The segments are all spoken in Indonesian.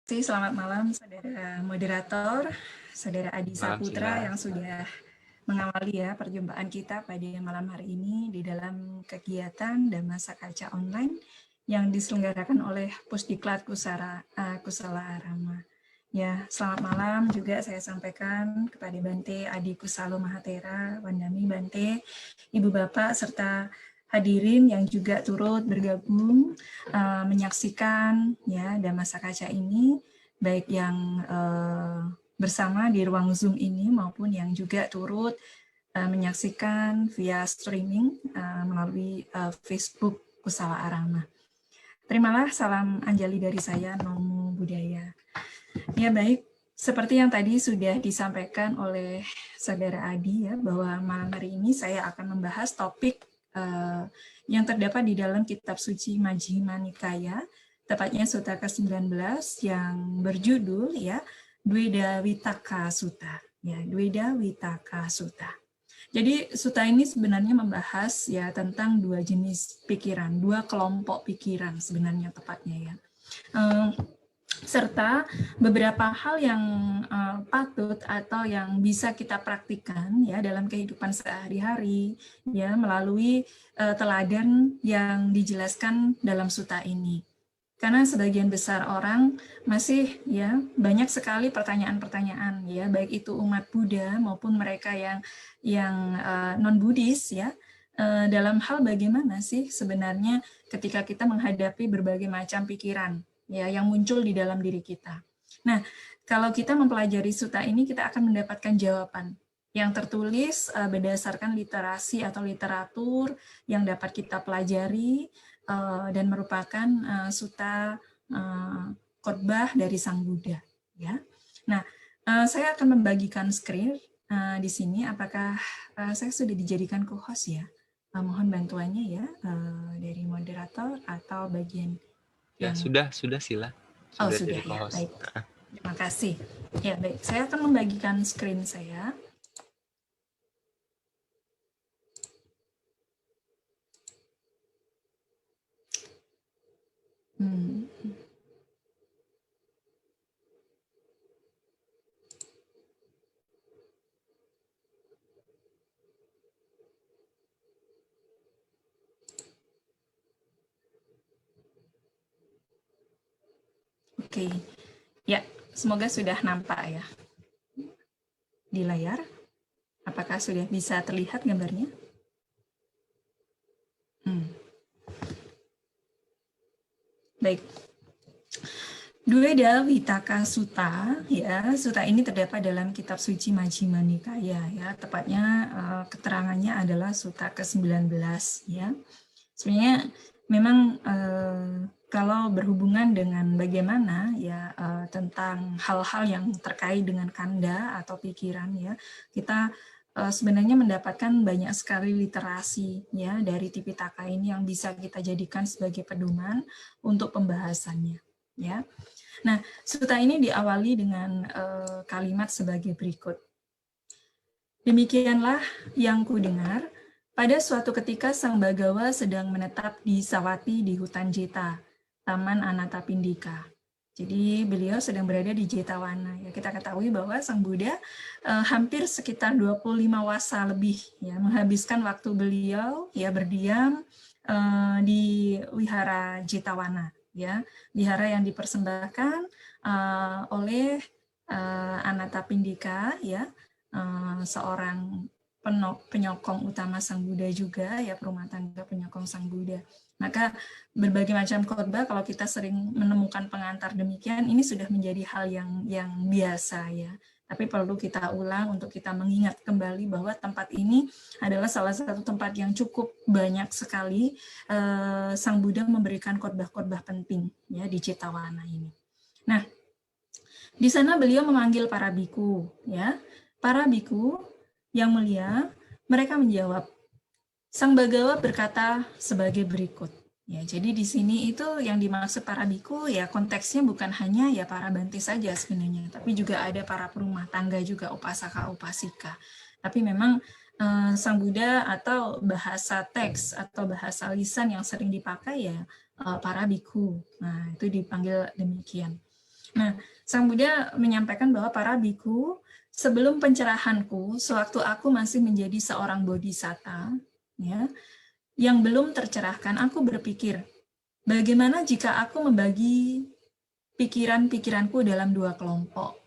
Selamat malam saudara moderator, saudara Adi Malam, Saputra Sila. yang sudah mengawali ya perjumpaan kita pada malam hari ini di dalam kegiatan Dhamasa Kaca Online yang diselenggarakan oleh Pusdiklat Kusala Rama. Ya, selamat malam juga saya sampaikan kepada Bante Adi Kusalo Mahatera, Wandami Bante, Ibu Bapak serta hadirin yang juga turut bergabung menyaksikan ya Dhamasa Kaca ini, baik yang bersama di ruang Zoom ini maupun yang juga turut menyaksikan via streaming melalui Facebook Kusala Arama. Terimalah salam Anjali dari saya, Namo Buddhaya. Ya baik, seperti yang tadi sudah disampaikan oleh Saudara Adi ya, bahwa malam hari ini saya akan membahas topik yang terdapat di dalam kitab suci Majjhima Nikaya, tepatnya Sutta ke-19 yang berjudul ya Dveda Vitakka Sutta. Ya, Dveda Vitakka Sutta. Jadi sutta ini sebenarnya membahas ya tentang dua jenis pikiran, dua kelompok pikiran sebenarnya tepatnya ya. Serta beberapa hal yang patut atau yang bisa kita praktikkan ya dalam kehidupan sehari-hari ya melalui teladan yang dijelaskan dalam sutta ini. Karena sebagian besar orang masih ya banyak sekali pertanyaan-pertanyaan ya, baik itu umat Buddha maupun mereka yang non-Buddhis ya, dalam hal bagaimana sih sebenarnya ketika kita menghadapi berbagai macam pikiran ya yang muncul di dalam diri kita. Nah, kalau kita mempelajari sutta ini kita akan mendapatkan jawaban yang tertulis berdasarkan literasi atau literatur yang dapat kita pelajari dan merupakan sutta khotbah dari Sang Buddha ya. Nah, saya akan membagikan screen di sini. Apakah saya sudah dijadikan co-host ya? Mohon bantuannya ya dari moderator atau bagian Ya, yang sudah Sila. sudah Jadi ya, co-host. baik. Terima kasih. Ya, baik. Saya akan membagikan screen saya. Oke. Ya, semoga sudah nampak ya di layar. Apakah sudah bisa terlihat gambarnya? Baik. Dveda Vitakka Sutta, ya, sutta ini terdapat dalam kitab suci Majjhima Nikaya, ya, tepatnya keterangannya adalah sutta ke-19, ya. Sebenarnya memang kalau berhubungan dengan bagaimana ya tentang hal-hal yang terkait dengan kanda atau pikiran ya, kita sebenarnya mendapatkan banyak sekali literasi ya dari Tipitaka ini yang bisa kita jadikan sebagai pedoman untuk pembahasannya, ya. Nah, sutta ini diawali dengan kalimat sebagai berikut. Demikianlah yang kudengar, pada suatu ketika Sang Bagawa sedang menetap di Sawati di hutan Jeta, Taman Anatapindika. Jadi beliau sedang berada di Jetawana. Ya, kita ketahui bahwa Sang Buddha hampir sekitar 25 wasa lebih ya menghabiskan waktu beliau ya berdiam di wihara Jetawana. Ya, wihara yang dipersembahkan oleh Anatapindika ya, seorang penyokong utama Sang Buddha juga ya, perumah tangga penyokong Sang Buddha. Maka berbagai macam khotbah kalau kita sering menemukan pengantar demikian, ini sudah menjadi hal yang biasa ya. Tapi perlu kita ulang untuk kita mengingat kembali bahwa tempat ini adalah salah satu tempat yang cukup banyak sekali Sang Buddha memberikan khotbah-khotbah penting ya di Jetawana ini. Nah, di sana beliau memanggil para biku ya. Para biku yang mulia, mereka menjawab. Sang Bagawa berkata sebagai berikut. Ya, jadi di sini itu yang dimaksud para biku ya konteksnya bukan hanya ya para bante saja sebenarnya, tapi juga ada para perumah tangga juga, upasaka upasika. Tapi memang Sang Buddha atau bahasa teks atau bahasa lisan yang sering dipakai ya para biku. Nah, itu dipanggil demikian. Nah, Sang Buddha menyampaikan bahwa para biku, sebelum pencerahanku, sewaktu aku masih menjadi seorang bodhisatta, ya, yang belum tercerahkan, aku berpikir, bagaimana jika aku membagi pikiran-pikiranku dalam dua kelompok,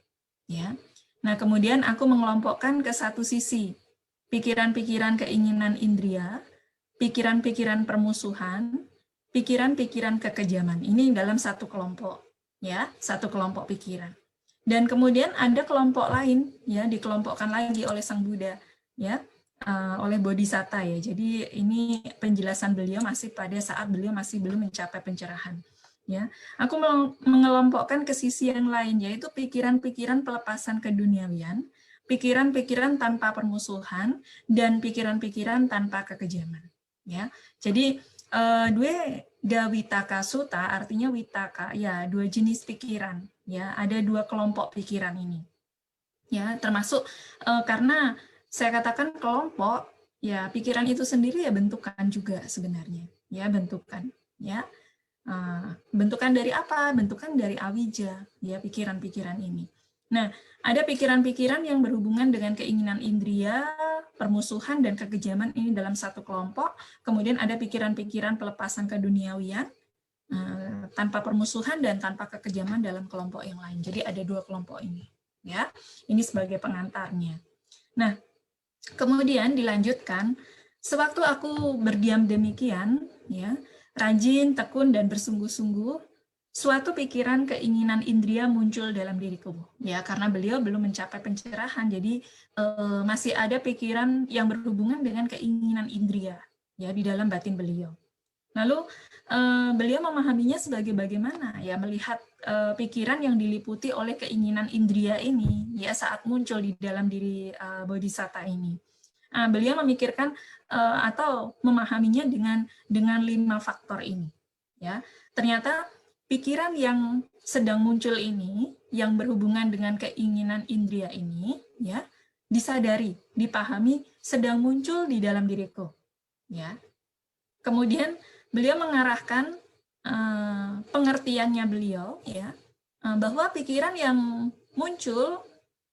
ya. Nah, kemudian aku mengelompokkan ke satu sisi pikiran-pikiran keinginan indria, pikiran-pikiran permusuhan, pikiran-pikiran kekejaman. Ini dalam satu kelompok, ya, satu kelompok pikiran. Dan kemudian ada kelompok lain, ya, dikelompokkan lagi oleh Sang Buddha, ya, oleh Bodhisatta, ya. Jadi ini penjelasan beliau masih pada saat beliau masih belum mencapai pencerahan, ya. Aku mengelompokkan ke sisi yang lain, yaitu pikiran-pikiran pelepasan keduniawian, pikiran-pikiran tanpa permusuhan, dan pikiran-pikiran tanpa kekejaman, ya. Jadi dua Gawitaka Sutta artinya witaka, ya, dua jenis pikiran, ya, ada dua kelompok pikiran ini, ya, termasuk karena saya katakan kelompok, ya, pikiran itu sendiri ya bentukan juga sebenarnya, ya, bentukan, ya, bentukan dari apa? Bentukan dari awija, ya, pikiran-pikiran ini. Nah, ada pikiran-pikiran yang berhubungan dengan keinginan indria, permusuhan, dan kekejaman ini dalam satu kelompok. Kemudian ada pikiran-pikiran pelepasan keduniawian, tanpa permusuhan dan tanpa kekejaman dalam kelompok yang lain. Jadi ada dua kelompok ini, ya. Ini sebagai pengantarnya. Nah, kemudian dilanjutkan, sewaktu aku berdiam demikian, ya, rajin, tekun, dan bersungguh-sungguh, suatu pikiran keinginan indria muncul dalam diriku, ya, karena beliau belum mencapai pencerahan, jadi masih ada pikiran yang berhubungan dengan keinginan indria, ya, di dalam batin beliau. Lalu beliau memahaminya sebagai bagaimana, ya, melihat pikiran yang diliputi oleh keinginan indria ini, ya, saat muncul di dalam diri bodhisatta ini. Beliau memikirkan atau memahaminya dengan 5 faktor ini, ya. Ternyata pikiran yang sedang muncul ini, yang berhubungan dengan keinginan indria ini, ya, disadari, dipahami, sedang muncul di dalam diriku, ya. Kemudian beliau mengarahkan pengertiannya beliau, ya, bahwa pikiran yang muncul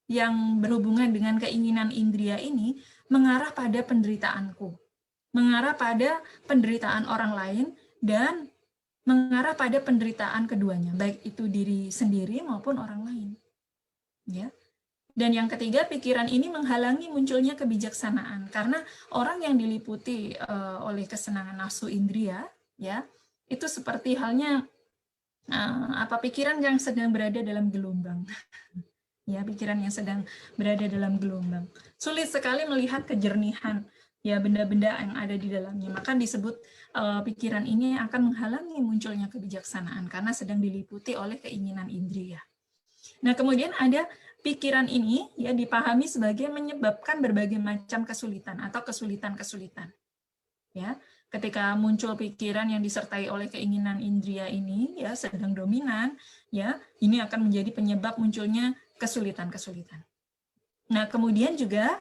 yang berhubungan dengan keinginan indria ini mengarah pada penderitaanku, mengarah pada penderitaan orang lain, dan mengarah pada penderitaan keduanya, baik itu diri sendiri maupun orang lain, ya. Dan yang ketiga, pikiran ini menghalangi munculnya kebijaksanaan, karena orang yang diliputi oleh kesenangan nafsu indria, ya, itu seperti halnya pikiran yang sedang berada dalam gelombang, ya, pikiran yang sedang berada dalam gelombang. Sulit sekali melihat kejernihan, ya, benda-benda yang ada di dalamnya. Maka disebut pikiran ini akan menghalangi munculnya kebijaksanaan karena sedang diliputi oleh keinginan indria. Nah, kemudian ada pikiran ini, ya, dipahami sebagai menyebabkan berbagai macam kesulitan atau kesulitan-kesulitan. Ya, ketika muncul pikiran yang disertai oleh keinginan indria ini, ya, sedang dominan, ya, ini akan menjadi penyebab munculnya kesulitan-kesulitan. Nah, kemudian juga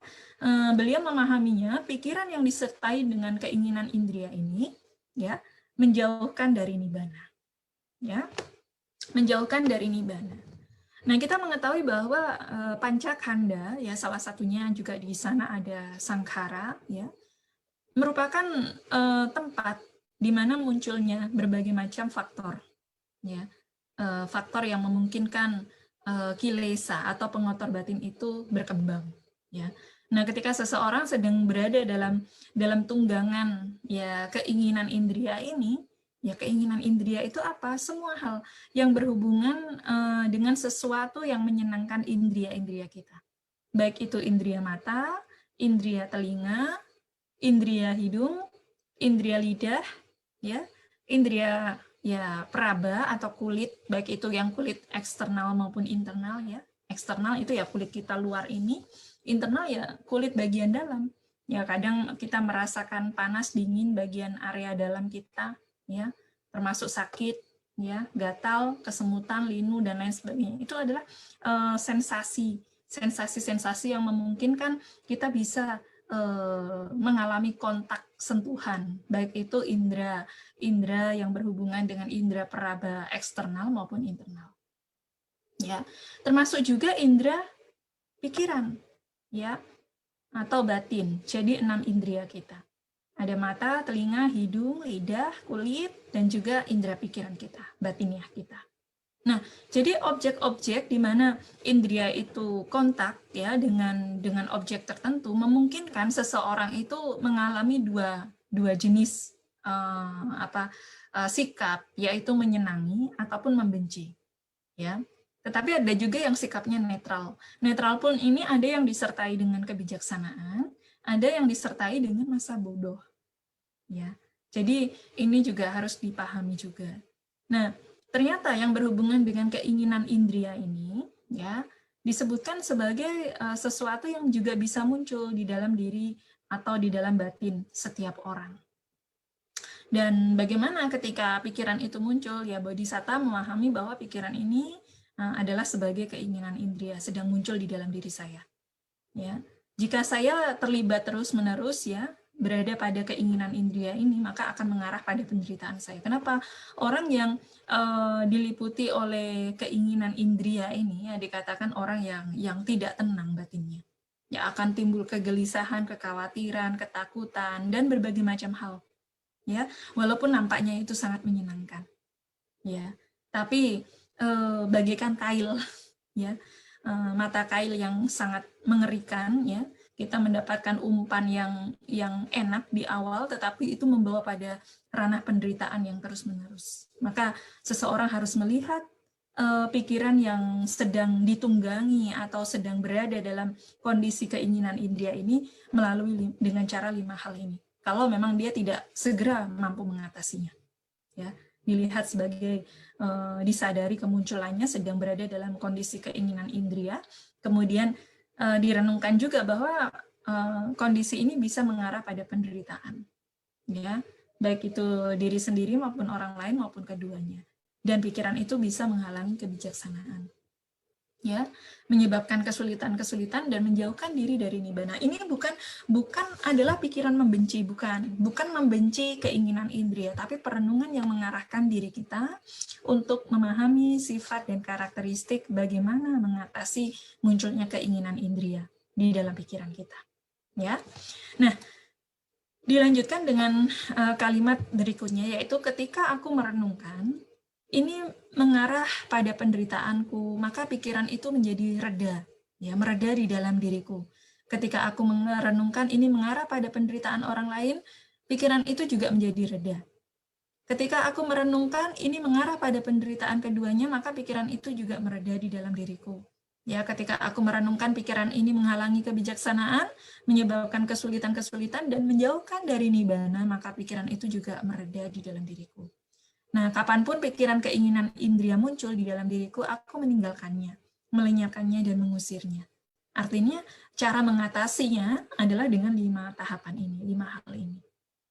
beliau memahaminya pikiran yang disertai dengan keinginan indria ini, ya, menjauhkan dari nibbana, ya, menjauhkan dari nibbana. Nah, kita mengetahui bahwa pancakanda, ya, salah satunya juga di sana ada sangkara, ya, merupakan tempat di mana munculnya berbagai macam faktor, ya, faktor yang memungkinkan kilesa atau pengotor batin itu berkembang, ya. Nah, ketika seseorang sedang berada dalam tunggangan, ya, keinginan indria ini, ya, keinginan indria itu apa? Semua hal yang berhubungan dengan sesuatu yang menyenangkan indria-indria kita. Baik itu indria mata, indria telinga, indria hidung, indria lidah, ya, indria, ya, peraba atau kulit, baik itu yang kulit eksternal maupun internal, ya. Eksternal itu ya kulit kita luar ini, internal ya kulit bagian dalam. Ya, kadang kita merasakan panas, dingin bagian area dalam kita, ya, termasuk sakit, ya, gatal, kesemutan, linu, dan lain sebagainya. Itu adalah sensasi-sensasi yang memungkinkan kita bisa mengalami kontak sentuhan, baik itu indera yang berhubungan dengan indera peraba eksternal maupun internal. ya. Termasuk juga indera pikiran, ya, atau batin. Jadi 6 indera kita. Ada mata, telinga, hidung, lidah, kulit, dan juga indera pikiran kita, batiniah kita. Nah, jadi objek-objek di mana indera itu kontak ya dengan objek tertentu memungkinkan seseorang itu mengalami dua jenis sikap, yaitu menyenangi ataupun membenci. Ya. Tetapi ada juga yang sikapnya netral. Netral pun ini ada yang disertai dengan kebijaksanaan, ada yang disertai dengan masa bodoh. Ya. Jadi ini juga harus dipahami juga. Nah, ternyata yang berhubungan dengan keinginan indria ini ya disebutkan sebagai sesuatu yang juga bisa muncul di dalam diri atau di dalam batin setiap orang. Dan bagaimana ketika pikiran itu muncul, ya Bodhisatta memahami bahwa pikiran ini adalah sebagai keinginan indria sedang muncul di dalam diri saya. Ya, jika saya terlibat terus-menerus ya berada pada keinginan indria ini, maka akan mengarah pada penderitaan saya. Kenapa? Orang yang diliputi oleh keinginan indria ini ya dikatakan orang yang tidak tenang batinnya. Ya akan timbul kegelisahan, kekhawatiran, ketakutan dan berbagai macam hal. Ya, walaupun nampaknya itu sangat menyenangkan. Ya, tapi bagaikan kail ya. Mata kail yang sangat mengerikan ya, kita mendapatkan umpan yang enak di awal tetapi itu membawa pada ranah penderitaan yang terus-menerus. Maka seseorang harus melihat pikiran yang sedang ditunggangi atau sedang berada dalam kondisi keinginan indria ini melalui dengan cara 5 hal ini. Kalau memang dia tidak segera mampu mengatasinya. Ya, dilihat sebagai disadari kemunculannya sedang berada dalam kondisi keinginan indria, kemudian direnungkan juga bahwa kondisi ini bisa mengarah pada penderitaan, ya, baik itu diri sendiri maupun orang lain maupun keduanya, dan pikiran itu bisa menghalangi kebijaksanaan, ya, menyebabkan kesulitan-kesulitan dan menjauhkan diri dari nibbana. Ini bukan adalah pikiran membenci, bukan membenci keinginan indria, tapi perenungan yang mengarahkan diri kita untuk memahami sifat dan karakteristik bagaimana mengatasi munculnya keinginan indria di dalam pikiran kita. Ya, nah dilanjutkan dengan kalimat berikutnya, yaitu ketika aku merenungkan ini mengarah pada penderitaanku, maka pikiran itu menjadi reda, ya, mereda di dalam diriku. Ketika aku merenungkan ini mengarah pada penderitaan orang lain, pikiran itu juga menjadi reda. Ketika aku merenungkan ini mengarah pada penderitaan keduanya, maka pikiran itu juga mereda di dalam diriku. Ya, ketika aku merenungkan pikiran ini menghalangi kebijaksanaan, menyebabkan kesulitan-kesulitan dan menjauhkan dari nibbana, maka pikiran itu juga mereda di dalam diriku. Nah, kapanpun pikiran keinginan indria muncul di dalam diriku, aku meninggalkannya, melenyapkannya, dan mengusirnya. Artinya, cara mengatasinya adalah dengan 5 tahapan ini, 5 hal ini.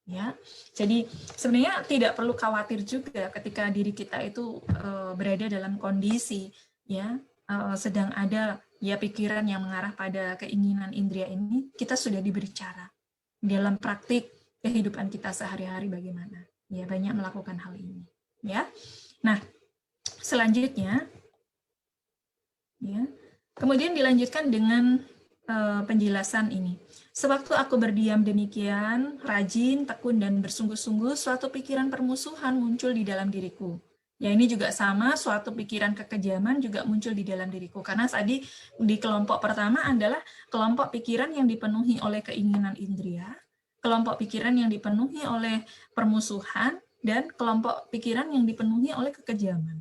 Ya, jadi sebenarnya tidak perlu khawatir juga ketika diri kita itu berada dalam kondisi ya sedang ada ya pikiran yang mengarah pada keinginan indria ini, kita sudah diberi cara dalam praktik kehidupan kita sehari-hari bagaimana. Ya, banyak melakukan hal ini. Ya, nah selanjutnya, ya, kemudian dilanjutkan dengan penjelasan ini. Sewaktu aku berdiam demikian, rajin, tekun, dan bersungguh-sungguh, suatu pikiran permusuhan muncul di dalam diriku. Ya, ini juga sama, suatu pikiran kekejaman juga muncul di dalam diriku. Karena tadi di kelompok pertama adalah kelompok pikiran yang dipenuhi oleh keinginan indria, kelompok pikiran yang dipenuhi oleh permusuhan, dan kelompok pikiran yang dipenuhi oleh kekejaman.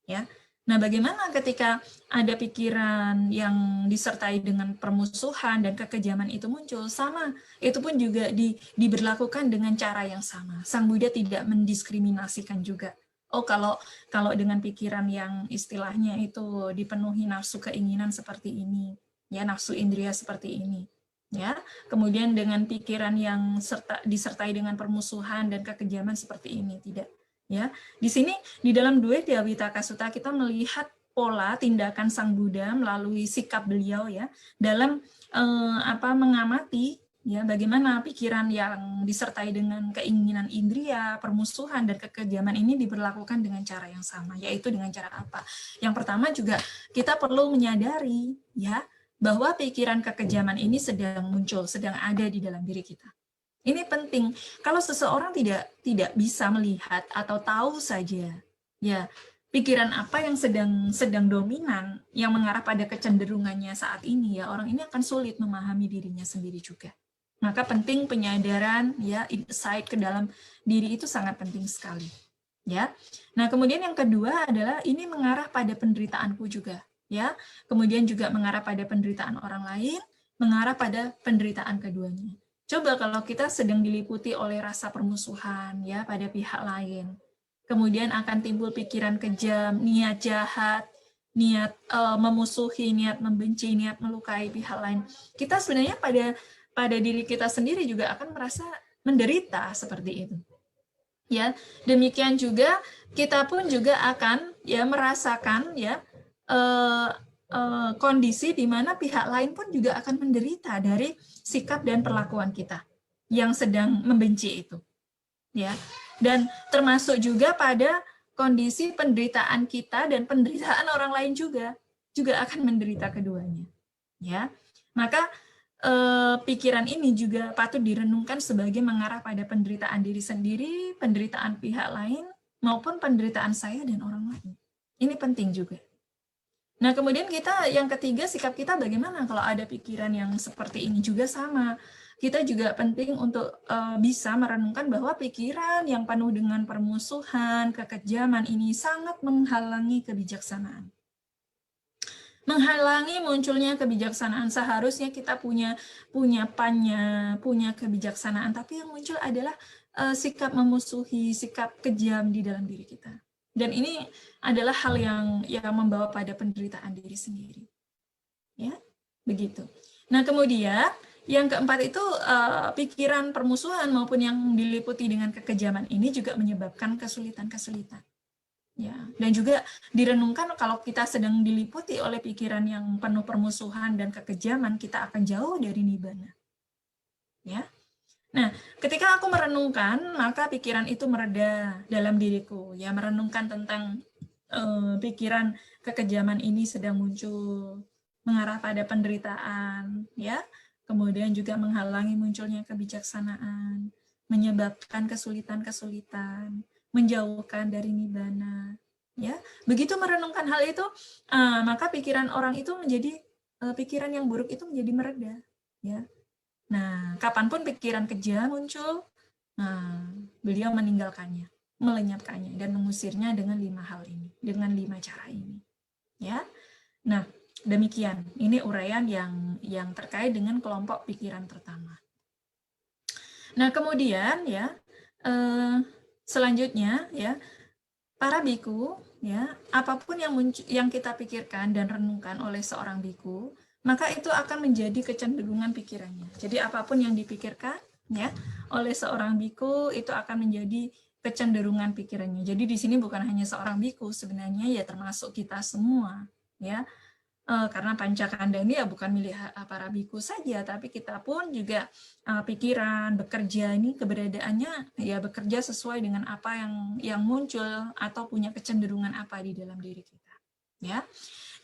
Ya. Nah, bagaimana ketika ada pikiran yang disertai dengan permusuhan dan kekejaman itu muncul? Sama, itu pun juga diberlakukan dengan cara yang sama. Sang Buddha tidak mendiskriminasikan juga. Oh, kalau dengan pikiran yang istilahnya itu dipenuhi nafsu keinginan seperti ini, ya nafsu indria seperti ini. Ya, kemudian dengan pikiran yang disertai dengan permusuhan dan kekejaman seperti ini, tidak. Ya, di sini di dalam Dvejja Vitakka Sutta kita melihat pola tindakan Sang Buddha melalui sikap beliau ya dalam mengamati Ya, bagaimana pikiran yang disertai dengan keinginan indria, permusuhan, dan kekejaman ini diberlakukan dengan cara yang sama, yaitu dengan cara apa? Yang pertama juga kita perlu menyadari ya bahwa pikiran kekejaman ini sedang muncul, sedang ada di dalam diri kita. Ini penting. Kalau seseorang tidak bisa melihat atau tahu saja, ya pikiran apa yang sedang dominan, yang mengarah pada kecenderungannya saat ini, ya orang ini akan sulit memahami dirinya sendiri juga. Maka penting penyadaran, ya insight ke dalam diri itu sangat penting sekali. Ya. Nah, kemudian yang kedua adalah ini mengarah pada penderitaanku juga, ya. Kemudian juga mengarah pada penderitaan orang lain, mengarah pada penderitaan keduanya. Coba kalau kita sedang diliputi oleh rasa permusuhan ya pada pihak lain. Kemudian akan timbul pikiran kejam, niat jahat, niat memusuhi, niat membenci, niat melukai pihak lain. Kita sebenarnya pada diri kita sendiri juga akan merasa menderita seperti itu. Ya, demikian juga kita pun juga akan ya merasakan ya kondisi di mana pihak lain pun juga akan menderita dari sikap dan perlakuan kita yang sedang membenci itu. Ya. Dan termasuk juga pada kondisi penderitaan kita dan penderitaan orang lain juga akan menderita keduanya. Ya. Maka pikiran ini juga patut direnungkan sebagai mengarah pada penderitaan diri sendiri, penderitaan pihak lain, maupun penderitaan saya dan orang lain. Ini penting juga. Nah, kemudian kita yang ketiga, sikap kita bagaimana kalau ada pikiran yang seperti ini juga sama. Kita juga penting untuk bisa merenungkan bahwa pikiran yang penuh dengan permusuhan, kekejaman ini sangat menghalangi kebijaksanaan. Menghalangi munculnya kebijaksanaan. Seharusnya kita punya kebijaksanaan, tapi yang muncul adalah sikap memusuhi, sikap kejam di dalam diri kita. Dan ini adalah hal yang membawa pada penderitaan diri sendiri. Ya, begitu. Nah, kemudian yang keempat itu pikiran permusuhan maupun yang diliputi dengan kekejaman ini juga menyebabkan kesulitan-kesulitan. Ya, dan juga direnungkan kalau kita sedang diliputi oleh pikiran yang penuh permusuhan dan kekejaman, kita akan jauh dari nibbana. Ya. Nah, ketika aku merenungkan, maka pikiran itu mereda dalam diriku. Ya, merenungkan tentang pikiran kekejaman ini sedang muncul, mengarah pada penderitaan, ya. Kemudian juga menghalangi munculnya kebijaksanaan, menyebabkan kesulitan-kesulitan, menjauhkan dari nibbana. Ya, begitu merenungkan hal itu, maka pikiran orang itu menjadi pikiran yang buruk itu menjadi mereda. Ya. Nah, kapanpun pikiran kejam muncul, beliau meninggalkannya, melenyapkannya, dan mengusirnya dengan 5 hal ini, dengan 5 cara ini. Ya, nah demikian. Ini uraian yang terkait dengan kelompok pikiran pertama. Nah, kemudian ya selanjutnya ya para biku ya apapun yang kita pikirkan dan renungkan oleh seorang biku, maka itu akan menjadi kecenderungan pikirannya. Jadi apapun yang dipikirkan ya oleh seorang biku itu akan menjadi kecenderungan pikirannya. Jadi di sini bukan hanya seorang biku, sebenarnya ya termasuk kita semua ya. Karena pancakanda ini ya bukan milik para biku saja, tapi kita pun juga pikiran bekerja ini keberadaannya ya bekerja sesuai dengan apa yang muncul atau punya kecenderungan apa di dalam diri kita. Ya,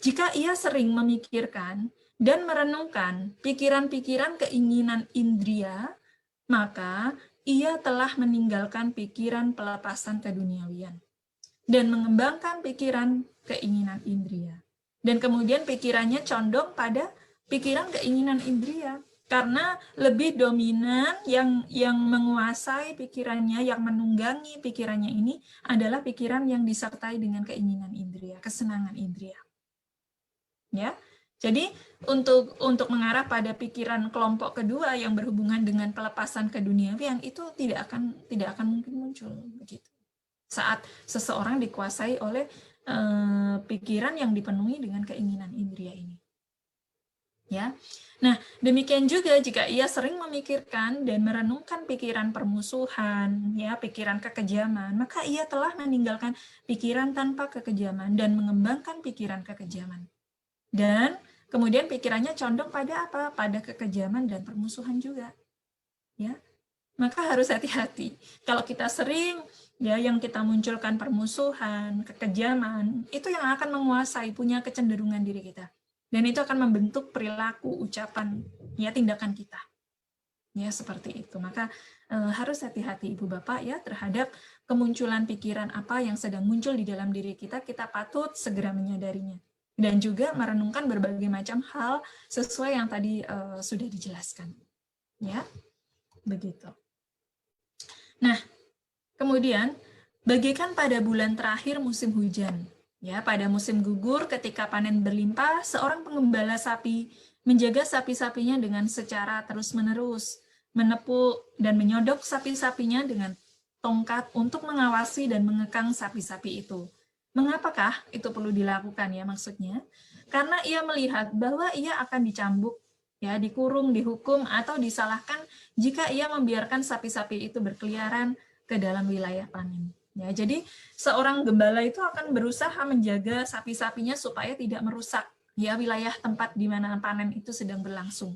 jika ia sering memikirkan dan merenungkan pikiran-pikiran keinginan indria, maka ia telah meninggalkan pikiran pelepasan keduniawian dan mengembangkan pikiran keinginan indria. Dan kemudian pikirannya condong pada pikiran keinginan indria. Karena lebih dominan yang menguasai pikirannya, yang menunggangi pikirannya ini adalah pikiran yang disertai dengan keinginan indria, kesenangan indria. Ya. Jadi untuk mengarah pada pikiran kelompok kedua yang berhubungan dengan pelepasan keduniawian itu tidak akan mungkin muncul begitu. Saat seseorang dikuasai oleh pikiran yang dipenuhi dengan keinginan indria ini. Ya. Nah, demikian juga jika ia sering memikirkan dan merenungkan pikiran permusuhan, ya, pikiran kekejaman, maka ia telah meninggalkan pikiran tanpa kekejaman dan mengembangkan pikiran kekejaman. Dan kemudian pikirannya condong pada apa? Pada kekejaman dan permusuhan juga. ya. Maka harus hati-hati. Kalau kita sering ya yang kita munculkan permusuhan, kekejaman, itu yang akan menguasai, punya kecenderungan diri kita. Dan itu akan membentuk perilaku, ucapan, ya tindakan kita. Ya seperti itu. Maka harus hati-hati Ibu Bapak ya terhadap kemunculan pikiran apa yang sedang muncul di dalam diri kita patut segera menyadarinya. Dan juga merenungkan berbagai macam hal sesuai yang tadi sudah dijelaskan. Ya, begitu. Nah, kemudian bagaikan pada bulan terakhir musim hujan, ya pada musim gugur ketika panen berlimpah, seorang pengembala sapi menjaga sapi-sapinya dengan secara terus-menerus, menepuk dan menyodok sapi-sapinya dengan tongkat untuk mengawasi dan mengekang sapi-sapi itu. Mengapakah itu perlu dilakukan ya maksudnya? Karena ia melihat bahwa ia akan dicambuk, ya dikurung, dihukum atau disalahkan jika ia membiarkan sapi-sapi itu berkeliaran ke dalam wilayah panen. Ya, jadi seorang gembala itu akan berusaha menjaga sapi-sapinya supaya tidak merusak ya wilayah tempat di mana panen itu sedang berlangsung.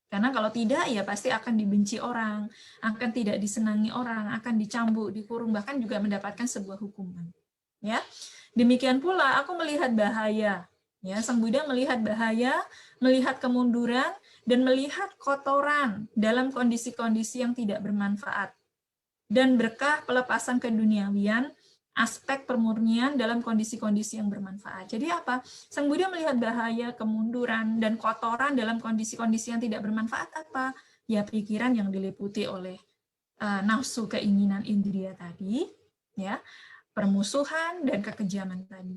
Karena kalau tidak ya pasti akan dibenci orang, akan tidak disenangi orang, akan dicambuk, dikurung, bahkan juga mendapatkan sebuah hukuman. Ya. Demikian pula aku melihat bahaya. Ya, Sang Buddha melihat bahaya, melihat kemunduran dan melihat kotoran dalam kondisi-kondisi yang tidak bermanfaat. Dan berkah pelepasan keduniawian, aspek permurnian dalam kondisi-kondisi yang bermanfaat. Jadi apa? Sang Buddha melihat bahaya, kemunduran, dan kotoran dalam kondisi-kondisi yang tidak bermanfaat apa? Ya pikiran yang diliputi oleh nafsu keinginan indria tadi, ya permusuhan dan kekejaman tadi.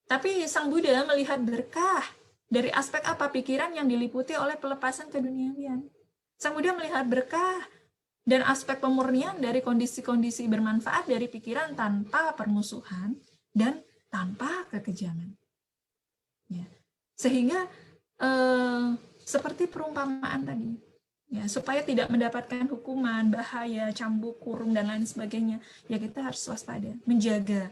Tapi Sang Buddha melihat berkah dari aspek apa? Pikiran yang diliputi oleh pelepasan keduniawian. Sang Buddha melihat berkah dan aspek pemurnian dari kondisi-kondisi bermanfaat dari pikiran tanpa permusuhan dan tanpa kekejaman. Ya. Sehingga seperti perumpamaan tadi, ya, supaya tidak mendapatkan hukuman, bahaya, cambuk, kurung, dan lain sebagainya, ya kita harus waspada, menjaga.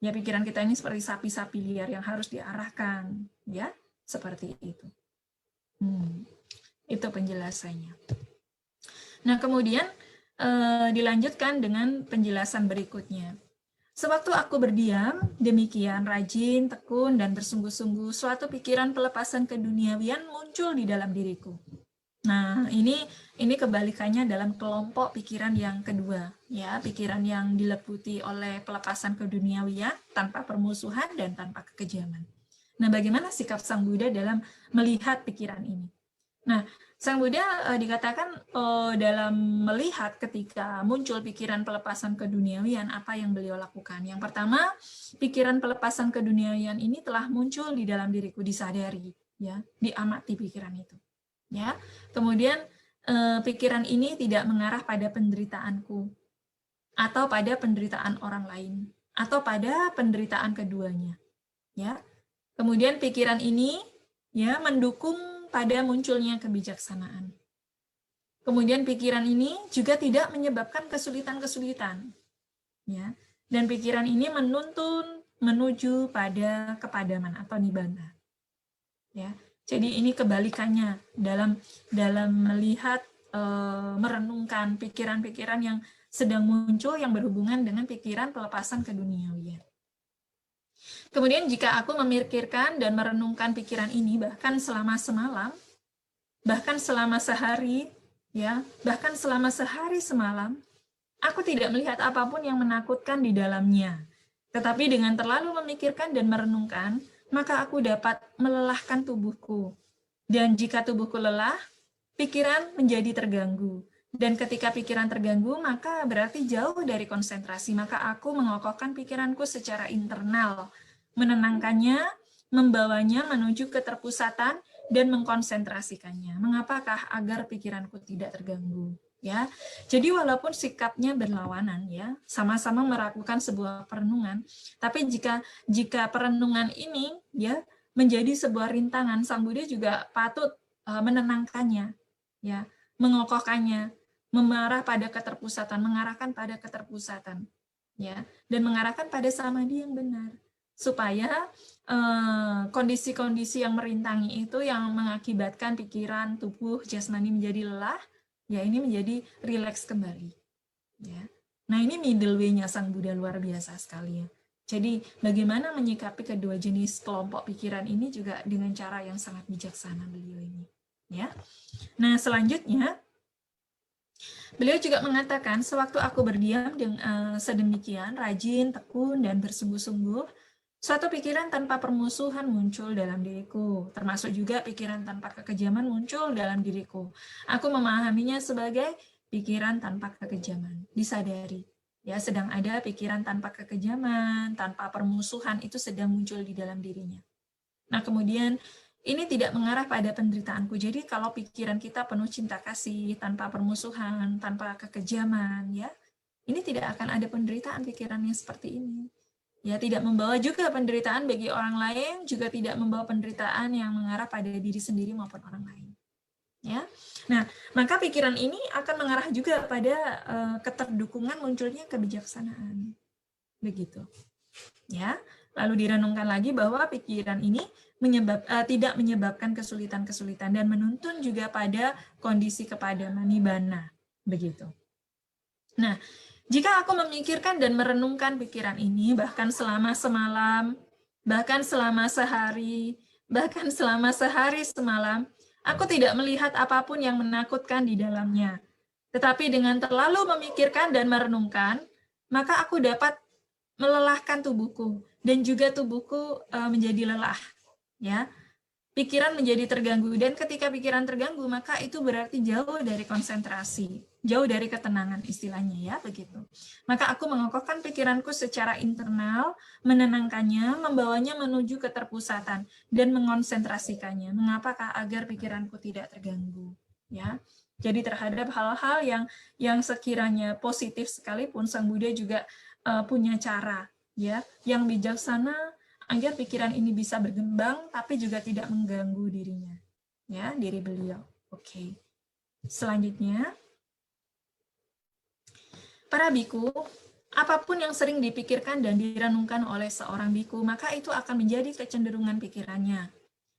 Ya pikiran kita ini seperti sapi-sapi liar yang harus diarahkan, ya seperti itu. Itu penjelasannya. Nah, kemudian dilanjutkan dengan penjelasan berikutnya. Sewaktu aku berdiam, demikian rajin, tekun, dan bersungguh-sungguh, suatu pikiran pelepasan keduniawian muncul di dalam diriku. Nah, ini kebalikannya dalam kelompok pikiran yang kedua, ya, pikiran yang dileputi oleh pelepasan keduniawian tanpa permusuhan dan tanpa kekejaman. Nah, bagaimana sikap Sang Buddha dalam melihat pikiran ini? Nah, Sang Buddha dikatakan dalam melihat ketika muncul pikiran pelepasan keduniawian, apa yang beliau lakukan? Yang pertama, pikiran pelepasan keduniawian ini telah muncul di dalam diriku, disadari, ya, diamati pikiran itu. Ya, kemudian pikiran ini tidak mengarah pada penderitaanku atau pada penderitaan orang lain atau pada penderitaan keduanya. Ya, kemudian pikiran ini ya mendukung pada munculnya kebijaksanaan. Kemudian pikiran ini juga tidak menyebabkan kesulitan-kesulitan. Ya, dan pikiran ini menuntun menuju pada kepadaman atau nibbana. Ya. Jadi ini kebalikannya dalam melihat merenungkan pikiran-pikiran yang sedang muncul yang berhubungan dengan pikiran pelepasan keduniawian. Kemudian jika aku memikirkan dan merenungkan pikiran ini bahkan selama semalam, bahkan selama sehari, ya, bahkan selama sehari semalam, aku tidak melihat apapun yang menakutkan di dalamnya. Tetapi dengan terlalu memikirkan dan merenungkan, maka aku dapat melelahkan tubuhku. Dan jika tubuhku lelah, pikiran menjadi terganggu. Dan ketika pikiran terganggu, maka berarti jauh dari konsentrasi. Maka aku mengokohkan pikiranku secara internal, menenangkannya, membawanya menuju ke terpusatan, dan mengkonsentrasikannya. Mengapakah? Agar pikiranku tidak terganggu. Ya, jadi walaupun sikapnya berlawanan, ya, sama-sama melakukan sebuah perenungan, tapi jika perenungan ini, ya, menjadi sebuah rintangan, Sang Buddha juga patut menenangkannya, ya, mengokohkannya, mengarah pada keterpusatan, mengarahkan pada keterpusatan, ya, dan mengarahkan pada samadhi yang benar, supaya kondisi-kondisi yang merintangi itu yang mengakibatkan pikiran, tubuh, jasmani menjadi lelah, Ya, ini menjadi rileks kembali. Ya. Nah, ini middle way-nya Sang Buddha luar biasa sekali ya. Jadi, bagaimana menyikapi kedua jenis kelompok pikiran ini juga dengan cara yang sangat bijaksana beliau ini. Ya. Nah, selanjutnya beliau juga mengatakan, sewaktu aku berdiam dengan sedemikian rajin, tekun, dan bersungguh-sungguh, suatu pikiran tanpa permusuhan muncul dalam diriku, termasuk juga pikiran tanpa kekejaman muncul dalam diriku. Aku memahaminya sebagai pikiran tanpa kekejaman, disadari. Ya, sedang ada pikiran tanpa kekejaman, tanpa permusuhan, itu sedang muncul di dalam dirinya. Nah, kemudian ini tidak mengarah pada penderitaanku. Jadi kalau pikiran kita penuh cinta kasih, tanpa permusuhan, tanpa kekejaman, ya, ini tidak akan ada penderitaan pikiran yang seperti ini. Ya, tidak membawa juga penderitaan bagi orang lain, juga tidak membawa penderitaan yang mengarah pada diri sendiri maupun orang lain. Ya. Nah, maka pikiran ini akan mengarah juga pada keterdukungan munculnya kebijaksanaan. Begitu. Ya. Lalu direnungkan lagi bahwa pikiran ini tidak menyebabkan kesulitan-kesulitan dan menuntun juga pada kondisi kepadaman nibbana. Begitu. Nah, jika aku memikirkan dan merenungkan pikiran ini, bahkan selama semalam, bahkan selama sehari, bahkan selama sehari semalam, aku tidak melihat apapun yang menakutkan di dalamnya. Tetapi dengan terlalu memikirkan dan merenungkan, maka aku dapat melelahkan tubuhku, dan juga tubuhku menjadi lelah. Ya, pikiran menjadi terganggu, dan ketika pikiran terganggu maka itu berarti jauh dari konsentrasi, jauh dari ketenangan istilahnya ya, begitu. Maka aku mengokohkan pikiranku secara internal, menenangkannya, membawanya menuju keterpusatan dan mengonsentrasikannya. Mengapakah? Agar pikiranku tidak terganggu, ya. Jadi terhadap hal-hal yang sekiranya positif sekalipun, Sang Buddha juga punya cara ya yang bijaksana agar pikiran ini bisa berkembang tapi juga tidak mengganggu dirinya, ya, diri beliau. Oke. Selanjutnya, para biku, apapun yang sering dipikirkan dan direnungkan oleh seorang biku, maka itu akan menjadi kecenderungan pikirannya.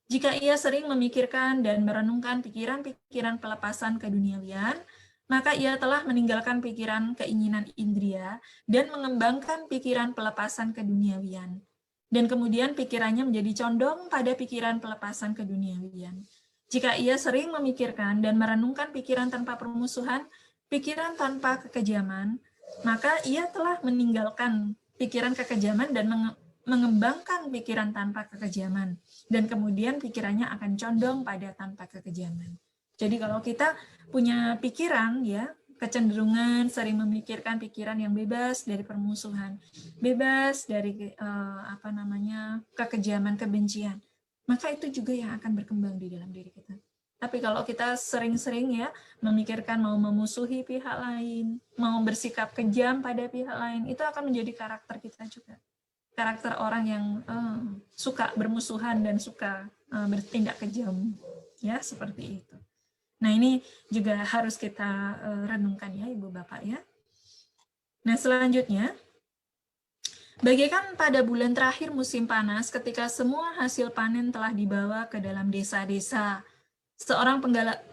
Jika ia sering memikirkan dan merenungkan pikiran-pikiran pelepasan keduniawian, maka ia telah meninggalkan pikiran keinginan indria dan mengembangkan pikiran pelepasan keduniawian. Dan kemudian pikirannya menjadi condong pada pikiran pelepasan keduniawian. Jika ia sering memikirkan dan merenungkan pikiran tanpa permusuhan, pikiran tanpa kekejaman, maka ia telah meninggalkan pikiran kekejaman dan mengembangkan pikiran tanpa kekejaman. Dan kemudian pikirannya akan condong pada tanpa kekejaman. Jadi kalau kita punya pikiran ya, kecenderungan sering memikirkan pikiran yang bebas dari permusuhan, bebas dari kekejaman, kebencian, maka itu juga yang akan berkembang di dalam diri kita. Tapi kalau kita sering-sering ya memikirkan mau memusuhi pihak lain, mau bersikap kejam pada pihak lain, itu akan menjadi karakter kita juga. Karakter orang yang suka bermusuhan dan suka bertindak kejam, ya, seperti itu. Nah, ini juga harus kita renungkan ya, Ibu Bapak ya. Nah, selanjutnya, bagaikan pada bulan terakhir musim panas ketika semua hasil panen telah dibawa ke dalam desa-desa, seorang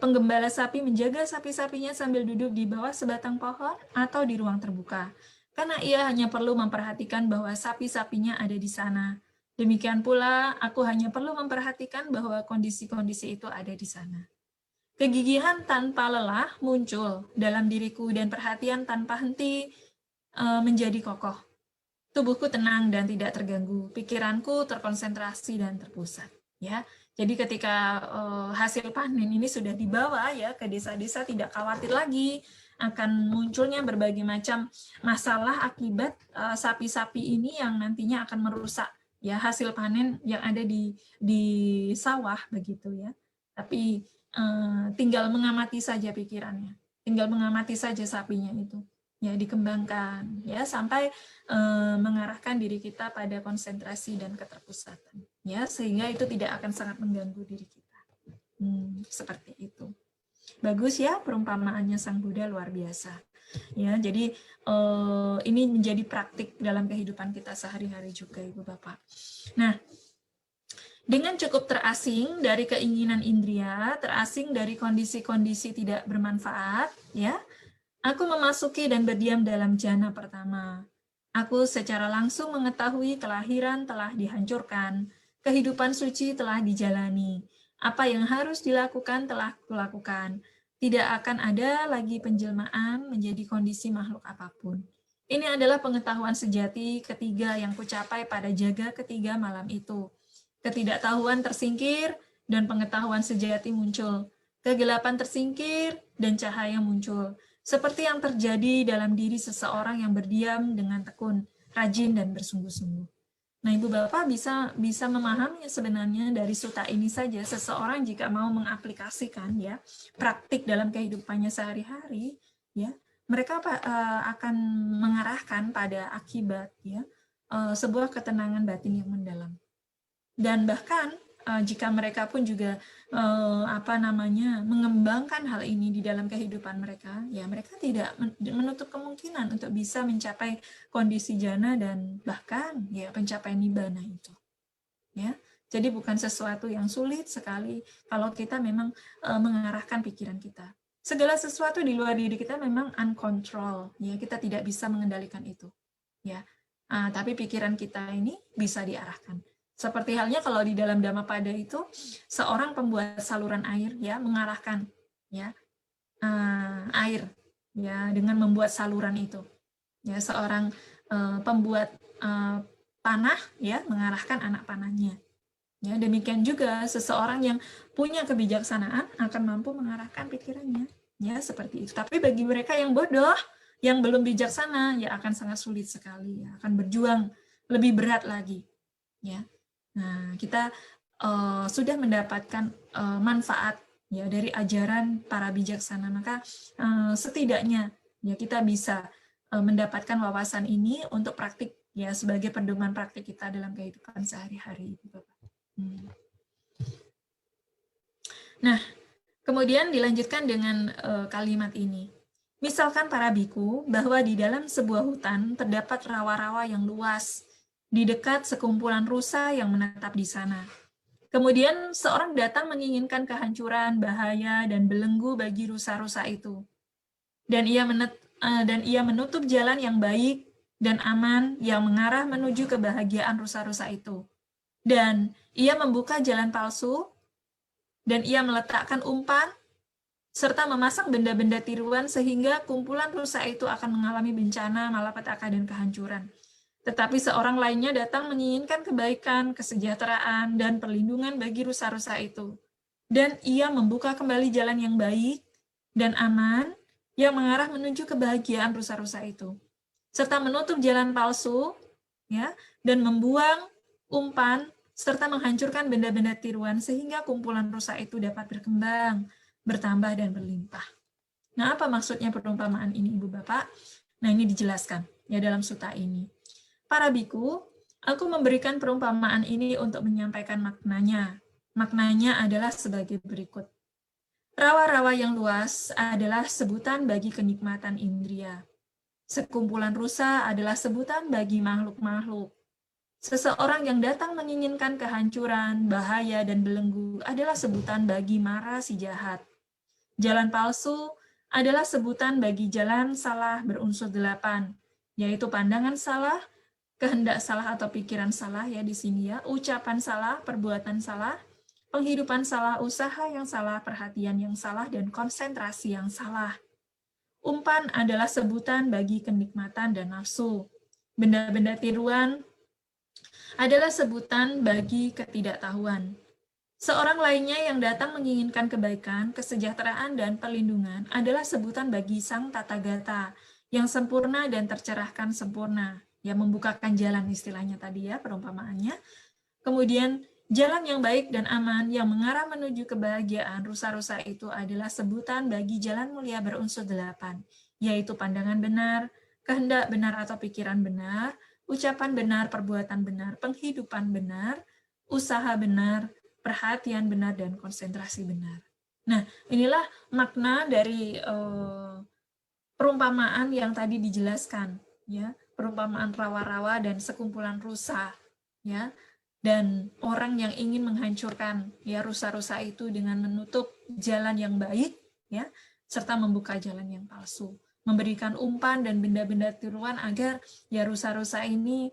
penggembala sapi menjaga sapi-sapinya sambil duduk di bawah sebatang pohon atau di ruang terbuka, karena ia hanya perlu memperhatikan bahwa sapi-sapinya ada di sana. Demikian pula, aku hanya perlu memperhatikan bahwa kondisi-kondisi itu ada di sana. Kegigihan tanpa lelah muncul dalam diriku dan perhatian tanpa henti menjadi kokoh. Tubuhku tenang dan tidak terganggu, pikiranku terkonsentrasi dan terpusat. Ya, jadi ketika hasil panen ini sudah dibawa ya ke desa-desa, tidak khawatir lagi akan munculnya berbagai macam masalah akibat sapi-sapi ini yang nantinya akan merusak ya hasil panen yang ada di sawah begitu ya. Tapi tinggal mengamati saja pikirannya, tinggal mengamati saja sapinya itu ya, dikembangkan ya sampai mengarahkan diri kita pada konsentrasi dan keterpusatan ya, sehingga itu tidak akan sangat mengganggu diri kita. Seperti itu. Bagus ya perumpamaannya Sang Buddha, luar biasa ya. Jadi ini menjadi praktik dalam kehidupan kita sehari-hari juga, Ibu Bapak. Nah, Dengan cukup terasing dari keinginan indria, terasing dari kondisi-kondisi tidak bermanfaat, ya, aku memasuki dan berdiam dalam jana pertama. Aku secara langsung mengetahui kelahiran telah dihancurkan, kehidupan suci telah dijalani, apa yang harus dilakukan telah kulakukan. Tidak akan ada lagi penjelmaan menjadi kondisi makhluk apapun. Ini adalah pengetahuan sejati ketiga yang kucapai pada jaga ketiga malam itu. Ketidaktahuan tersingkir dan pengetahuan sejati muncul. Kegelapan tersingkir dan cahaya muncul. Seperti yang terjadi dalam diri seseorang yang berdiam dengan tekun, rajin dan bersungguh-sungguh. Nah, Ibu Bapak bisa memahami sebenarnya dari suta ini saja seseorang jika mau mengaplikasikan ya praktik dalam kehidupannya sehari-hari ya, mereka akan mengarahkan pada akibat ya sebuah ketenangan batin yang mendalam. Dan bahkan jika mereka pun juga mengembangkan hal ini di dalam kehidupan mereka, ya mereka tidak menutup kemungkinan untuk bisa mencapai kondisi jana dan bahkan ya pencapaian nibbana itu. Ya, jadi bukan sesuatu yang sulit sekali kalau kita memang mengarahkan pikiran kita. Segala sesuatu di luar diri kita memang uncontrolled, ya kita tidak bisa mengendalikan itu, ya. Tapi pikiran kita ini bisa diarahkan. Seperti halnya kalau di dalam Dhammapada itu seorang pembuat saluran air ya mengarahkan ya air ya dengan membuat saluran itu. Ya seorang pembuat panah ya mengarahkan anak panahnya. Ya demikian juga seseorang yang punya kebijaksanaan akan mampu mengarahkan pikirannya ya seperti itu. Tapi bagi mereka yang bodoh, yang belum bijaksana ya akan sangat sulit sekali ya, akan berjuang lebih berat lagi ya. Nah, kita sudah mendapatkan manfaat ya dari ajaran para bijaksana, maka setidaknya ya kita bisa mendapatkan wawasan ini untuk praktik ya sebagai pedoman praktik kita dalam kehidupan sehari-hari. Nah, kemudian dilanjutkan dengan kalimat ini. Misalkan para biku bahwa di dalam sebuah hutan terdapat rawa-rawa yang luas di dekat sekumpulan rusa yang menetap di sana. Kemudian seorang datang menginginkan kehancuran, bahaya, dan belenggu bagi rusa-rusa itu. Dan ia menutup jalan yang baik dan aman yang mengarah menuju kebahagiaan rusa-rusa itu. Dan ia membuka jalan palsu, dan ia meletakkan umpan, serta memasang benda-benda tiruan sehingga kumpulan rusa itu akan mengalami bencana, malapetaka, dan kehancuran. Tetapi seorang lainnya datang menginginkan kebaikan, kesejahteraan, dan perlindungan bagi rusa-rusa itu. Dan ia membuka kembali jalan yang baik dan aman yang mengarah menuju kebahagiaan rusa-rusa itu. Serta menutup jalan palsu ya, dan membuang umpan serta menghancurkan benda-benda tiruan sehingga kumpulan rusa itu dapat berkembang, bertambah, dan berlimpah. Nah, apa maksudnya perumpamaan ini, Ibu Bapak? Nah, ini dijelaskan ya dalam sutta ini. Para biku, aku memberikan perumpamaan ini untuk menyampaikan maknanya. Maknanya adalah sebagai berikut. Rawa-rawa yang luas adalah sebutan bagi kenikmatan indria. Sekumpulan rusa adalah sebutan bagi makhluk-makhluk. Seseorang yang datang menginginkan kehancuran, bahaya, dan belenggu adalah sebutan bagi mara si jahat. Jalan palsu adalah sebutan bagi jalan salah berunsur 8, yaitu pandangan salah, kehendak salah atau pikiran salah ya di sini ya, ucapan salah, perbuatan salah, penghidupan salah, usaha yang salah, perhatian yang salah, dan konsentrasi yang salah. Umpan adalah sebutan bagi kenikmatan dan nafsu. Benda-benda tiruan adalah sebutan bagi ketidaktahuan. Seorang lainnya yang datang menginginkan kebaikan, kesejahteraan, dan perlindungan adalah sebutan bagi sang Tathagata yang sempurna dan tercerahkan sempurna, yang membukakan jalan istilahnya tadi ya perumpamaannya. Kemudian jalan yang baik dan aman yang mengarah menuju kebahagiaan rusa-rusa itu adalah sebutan bagi jalan mulia berunsur 8, yaitu pandangan benar, kehendak benar atau pikiran benar, ucapan benar, perbuatan benar, penghidupan benar, usaha benar, perhatian benar, dan konsentrasi benar. Nah, inilah makna dari perumpamaan yang tadi dijelaskan, ya, perumpamaan rawa-rawa dan sekumpulan rusa, ya. dan orang yang ingin menghancurkan ya rusa-rusa itu dengan menutup jalan yang baik ya serta membuka jalan yang palsu, memberikan umpan dan benda-benda tiruan agar ya rusa-rusa ini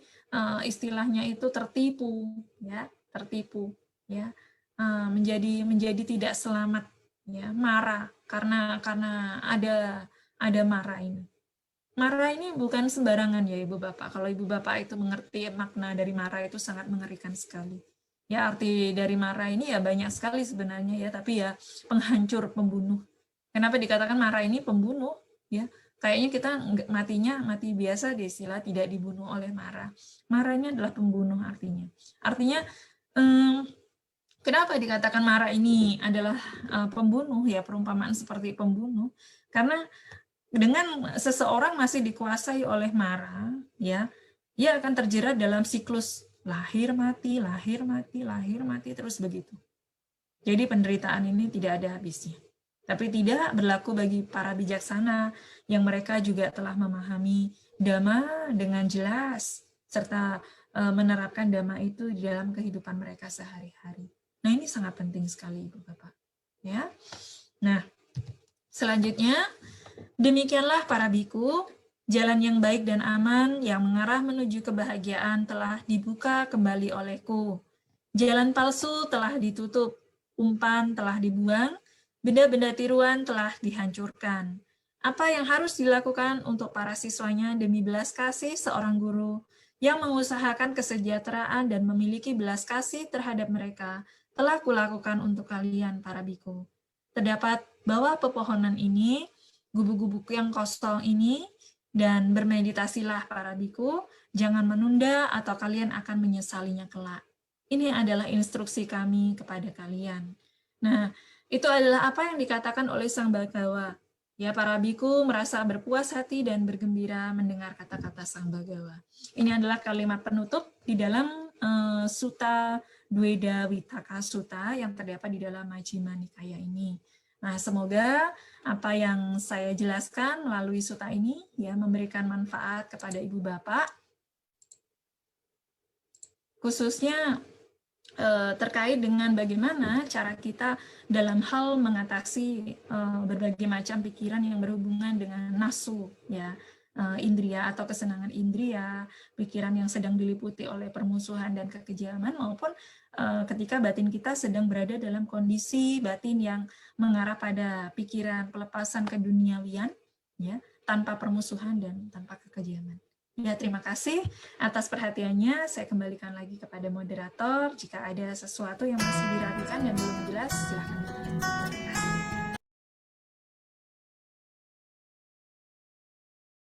istilahnya itu tertipu ya menjadi tidak selamat ya, marah karena ada marah ini. Marah ini bukan sembarangan ya Ibu Bapak. Kalau Ibu Bapak itu mengerti makna dari marah itu sangat mengerikan sekali. Ya arti dari marah ini ya banyak sekali sebenarnya ya, tapi ya penghancur, pembunuh. Kenapa dikatakan marah ini pembunuh? Ya, kayaknya kita matinya mati biasa di istilah tidak dibunuh oleh marah. Marah ini adalah pembunuh artinya. Artinya kenapa dikatakan marah ini adalah pembunuh ya, perumpamaan seperti pembunuh? Karena dengan seseorang masih dikuasai oleh marah, ya, ia akan terjerat dalam siklus lahir mati terus begitu. Jadi penderitaan ini tidak ada habisnya. Tapi tidak berlaku bagi para bijaksana yang mereka juga telah memahami dhamma dengan jelas serta menerapkan dhamma itu di dalam kehidupan mereka sehari-hari. Nah, ini sangat penting sekali Ibu Bapak. Ya. Nah, selanjutnya demikianlah para biku, jalan yang baik dan aman yang mengarah menuju kebahagiaan telah dibuka kembali olehku. Jalan palsu telah ditutup, umpan telah dibuang, benda-benda tiruan telah dihancurkan. Apa yang harus dilakukan untuk para siswanya demi belas kasih seorang guru yang mengusahakan kesejahteraan dan memiliki belas kasih terhadap mereka telah kulakukan untuk kalian para biku. Terdapat bawah pepohonan ini, gubuk-gubuk yang kosong ini, dan bermeditasilah para biku, jangan menunda atau kalian akan menyesalinya kelak. Ini adalah instruksi kami kepada kalian. Nah, itu adalah apa yang dikatakan oleh Sang Bhagawa. Ya, para biku merasa berpuas hati dan bergembira mendengar kata-kata Sang Bhagawa. Ini adalah kalimat penutup di dalam Sutta Dweda Wittaka Sutta yang terdapat di dalam Majjhima Nikaya ini. Nah, semoga apa yang saya jelaskan melalui sutta ini ya memberikan manfaat kepada Ibu Bapak, khususnya terkait dengan bagaimana cara kita dalam hal mengatasi berbagai macam pikiran yang berhubungan dengan nafsu ya, indria atau kesenangan indria, pikiran yang sedang diliputi oleh permusuhan dan kekejaman, maupun ketika batin kita sedang berada dalam kondisi batin yang mengarah pada pikiran pelepasan keduniawian ya, tanpa permusuhan dan tanpa kekejaman. Ya, terima kasih atas perhatiannya. Saya kembalikan lagi kepada moderator. Jika ada sesuatu yang masih diragukan dan belum jelas, silakan.